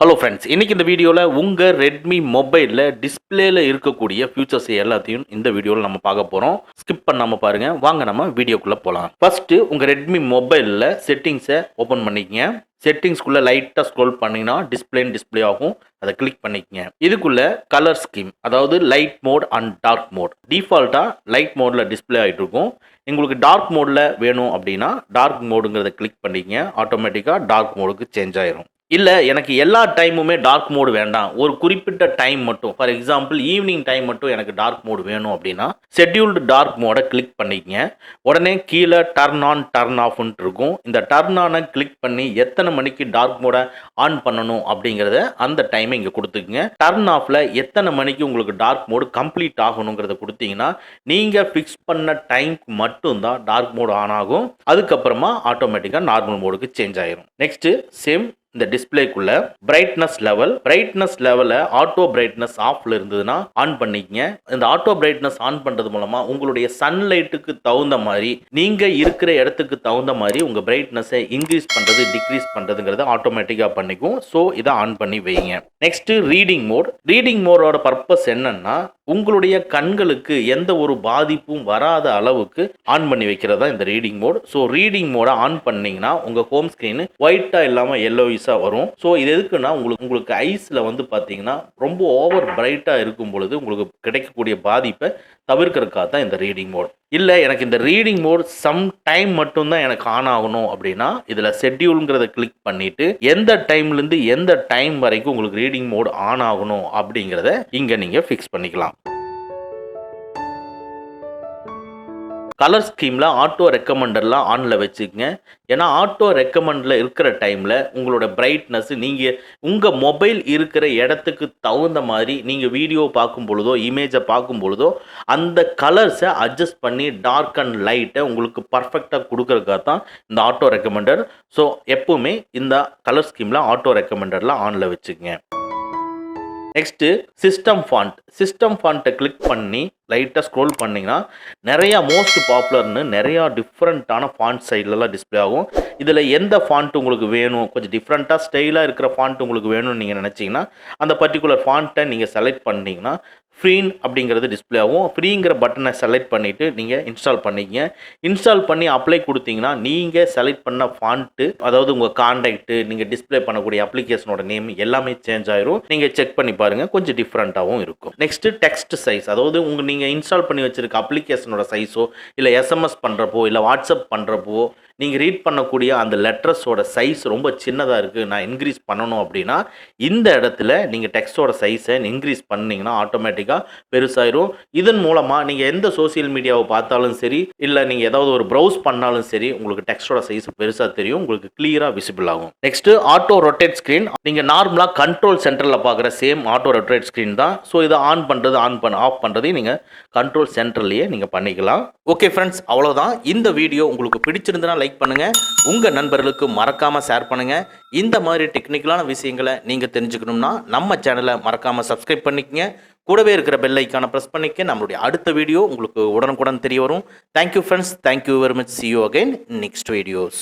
Hello friends, இன்னைக்கு இந்த வீடியோவில் உங்கள் ரெட்மி மொபைலில் டிஸ்பிளேல இருக்கக்கூடிய ஃபியூச்சர்ஸ் எல்லாத்தையும் இந்த வீடியோவில் நம்ம பார்க்க போகிறோம். ஸ்கிப் பண்ணாமல் பாருங்கள். வாங்க நம்ம வீடியோக்குள்ளே போகலாம். ஃபஸ்ட்டு உங்கள் ரெட்மி மொபைலில் செட்டிங்ஸை ஓப்பன் பண்ணிக்கங்க. செட்டிங்ஸ்குள்ளே லைட்டாக ஸ்க்ரோல் பண்ணிங்கன்னா டிஸ்பிளே ஆகும். அதை கிளிக் பண்ணிக்கங்க. இதுக்குள்ளே கலர் ஸ்கீம், அதாவது light mode and dark mode. டிஃபால்ட்டாக லைட் மோடில் டிஸ்பிளே ஆகிட்டு இருக்கும். உங்களுக்கு டார்க் மோடில் வேணும் அப்படின்னா டார்க் மோடுங்கிறத கிளிக் பண்ணிக்கங்க. ஆட்டோமேட்டிக்காக டார்க் மோடுக்கு சேஞ்ச் ஆயிரும். இல்லை எனக்கு எல்லா டைமுமே டார்க் மோடு வேண்டாம், ஒரு குறிப்பிட்ட டைம் மட்டும், ஃபார் எக்ஸாம்பிள் ஈவினிங் டைம் மட்டும் எனக்கு டார்க் மோடு வேணும் அப்படின்னா ஷெட்யூல்டு டார்க் மோடை கிளிக் பண்ணிக்கங்க. உடனே கீழே டர்ன் ஆன் டர்ன் ஆஃப்ன்ட்டு இருக்கும். இந்த டர்ன் ஆனை கிளிக் பண்ணி எத்தனை மணிக்கு டார்க் மோடை ஆன் பண்ணணும் அப்படிங்கிறத அந்த டைமை இங்கே கொடுத்துக்குங்க. டர்ன் ஆஃபில் எத்தனை மணிக்கு உங்களுக்கு டார்க் மோடு கம்ப்ளீட் ஆகணுங்கிறத கொடுத்தீங்கன்னா நீங்கள் ஃபிக்ஸ் பண்ண டைம்க்கு மட்டும்தான் டார்க் மோடு ஆன் ஆகும். அதுக்கப்புறமா ஆட்டோமேட்டிக்காக நார்மல் மோடுக்கு சேஞ்ச் ஆயிரும். நெக்ஸ்ட்டு சேம் இந்த டிஸ்பிளேக்குள்ள பிரைட்னஸ் லெவலை ஆட்டோ பிரைட்னஸ் ஆஃப்ல இருந்ததுன்னா ஆன் பண்ணிக்கங்க. இந்த ஆட்டோ பிரைட்னஸ் ஆன் பண்றது மூலமா உங்களுடைய சன்லைட்டுக்கு தகுந்த மாதிரி, நீங்க இருக்கிற இடத்துக்கு தகுந்த மாதிரி உங்க பிரைட்னஸை இன்க்ரீஸ் பண்றது டிக்ரீஸ் பண்றதுங்கிறத ஆட்டோமேட்டிக்கா பண்ணிக்கும். ஸோ இதை ஆன் பண்ணி வைங்க. நெக்ஸ்ட் ரீடிங் மோடோட பர்பஸ் என்னன்னா உங்களுடைய கண்களுக்கு எந்த ஒரு பாதிப்பும் வராத அளவுக்கு ஆன் பண்ணி வைக்கிறதா இந்த ரீடிங் மோட். ஸோ ரீடிங் மோட ஆன் பண்ணீங்கன்னா உங்க ஹோம் ஸ்கிரீன் ஒயிட்டா இல்லாம எல்லோயிஸா வரும். ஸோ இது எதுக்குன்னா உங்களுக்கு ஐஸ்ல வந்து பாத்தீங்கன்னா ரொம்ப ஓவர் பிரைட்டா இருக்கும் பொழுது உங்களுக்கு கிடைக்கக்கூடிய பாதிப்பை தவிர்க்கிறதுக்காக தான் இந்த ரீடிங் மோட். இல்லை எனக்கு இந்த ரீடிங் மோட் சம் டைம் மட்டும்தான் எனக்கு ஆன் ஆகணும் அப்படின்னா இதில் ஷெட்யூலுங்கிறத கிளிக் பண்ணிட்டு எந்த டைம்லேருந்து எந்த டைம் வரைக்கும் உங்களுக்கு ரீடிங் மோட் ஆன் ஆகணும் அப்படிங்கிறத இங்கே நீங்கள் ஃபிக்ஸ் பண்ணிக்கலாம். கலர் ஸ்கீமில் ஆட்டோ ரெக்கமெண்டர்லாம் ஆனில் வச்சுக்கங்க. ஏன்னா ஆட்டோ ரெக்கமெண்டில் இருக்கிற டைமில் உங்களோட பிரைட்னஸ் நீங்கள் உங்கள் மொபைல் இருக்கிற இடத்துக்கு தகுந்த மாதிரி நீங்கள் வீடியோ பார்க்கும் பொழுதோ இமேஜை பார்க்கும் பொழுதோ அந்த கலர்ஸை அட்ஜஸ்ட் பண்ணி டார்க் அண்ட் லைட்டை உங்களுக்கு பர்ஃபெக்டாக கொடுக்கறதுக்காக தான் இந்த ஆட்டோ ரெக்கமெண்டர். ஸோ எப்பவுமே இந்த கலர் ஸ்கீமில் ஆட்டோ ரெக்கமெண்டர்லாம் ஆனில் வச்சுக்கங்க. நெக்ஸ்ட்டு சிஸ்டம் ஃபாண்ட்டை கிளிக் பண்ணி லைட்டாக ஸ்க்ரோல் பண்ணிங்கன்னா நிறையா மோஸ்ட் பாப்புலர்னு நிறையா டிஃப்ரெண்ட்டான ஃபாண்ட் சைட்லலாம் டிஸ்பிளே ஆகும். இதில் எந்த ஃபாண்ட் உங்களுக்கு வேணும், கொஞ்சம் டிஃப்ரெண்ட்டாக ஸ்டைலாக இருக்கிற ஃபாண்ட் உங்களுக்கு வேணும்னு நீங்கள் நினச்சிங்கன்னா அந்த பர்டிகுலர் ஃபாண்ட்டை நீங்கள் செலக்ட் பண்ணிங்கன்னா ஃப்ரீன் அப்படிங்கிறது டிஸ்பிளே ஆகும். ஃப்ரீங்கிற பட்டனை செலக்ட் பண்ணிவிட்டு நீங்கள் இன்ஸ்டால் பண்ணிக்கங்க. இன்ஸ்டால் பண்ணி அப்ளை கொடுத்தீங்கன்னா நீங்கள் செலக்ட் பண்ண ஃபாண்ட்டு, அதாவது உங்கள் கான்டாக்ட்டு, நீங்கள் டிஸ்பிளே பண்ணக்கூடிய அப்ளிகேஷனோட நேம் எல்லாமே சேஞ்ச் ஆயிரும். நீங்கள் செக் பண்ணி பாருங்கள், கொஞ்சம் டிஃப்ரெண்ட்டாகவும் இருக்கும். நெக்ஸ்ட்டு டெக்ஸ்ட் சைஸ், அதாவது நீங்கள் இன்ஸ்டால் பண்ணி வச்சிருக்க அப்ளிகேஷனோட சைஸோ இல்லை எஸ்எம்எஸ் பண்ணுறப்போ இல்லை வாட்ஸ்அப் பண்ணுறப்போ நீங்கள் ரீட் பண்ணக்கூடிய அந்த லெட்டர்ஸோட சைஸ் ரொம்ப சின்னதாக இருக்குது, நான் இன்க்ரீஸ் பண்ணணும் அப்படின்னா இந்த இடத்துல நீங்கள் டெக்ஸ்டோட சைஸை இன்க்ரீஸ் பண்ணிங்கன்னா ஆட்டோமேட்டிக்காக பெருசாயிரும். இதன் மூலமாக நீங்கள் எந்த சோசியல் மீடியாவை பார்த்தாலும் சரி, இல்லை நீங்கள் ஏதாவது ஒரு ப்ரௌஸ் பண்ணாலும் சரி, உங்களுக்கு டெக்ஸ்டோட சைஸ் பெருசாக தெரியும், உங்களுக்கு கிளியராக விசிபிள் ஆகும். Next auto rotate screen. நீங்கள் நார்மலாக கண்ட்ரோல் சென்டரில் பார்க்குற சேம் ஆட்டோ ரொட்டேட் ஸ்க்ரீன் தான். ஸோ இதை ஆன் பண்ணுறது ஆஃப் பண்ணுறதையும் நீங்கள் கண்ட்ரோல் சென்டர்லேயே நீங்கள் பண்ணிக்கலாம். ஓகே ஃப்ரெண்ட்ஸ், அவ்வளோதான். இந்த வீடியோ உங்களுக்கு பிடிச்சிருந்தனா லைக் பண்ணுங்கள், உங்கள் நண்பர்களுக்கு மறக்காமல் ஷேர் பண்ணுங்கள். இந்த மாதிரி டெக்னிக்கலான விஷயங்களை நீங்கள் தெரிஞ்சுக்கணும்னா நம்ம சேனலை மறக்காமல் சப்ஸ்கிரைப் பண்ணிக்கங்க. கூடவே இருக்கிற பெல் ஐக்கானை ப்ரெஸ் பண்ணிக்க. நம்மளுடைய அடுத்த வீடியோ உங்களுக்கு உடனுக்குடன் தெரிய வரும். Thank you friends, thank you very much. see you again next videos.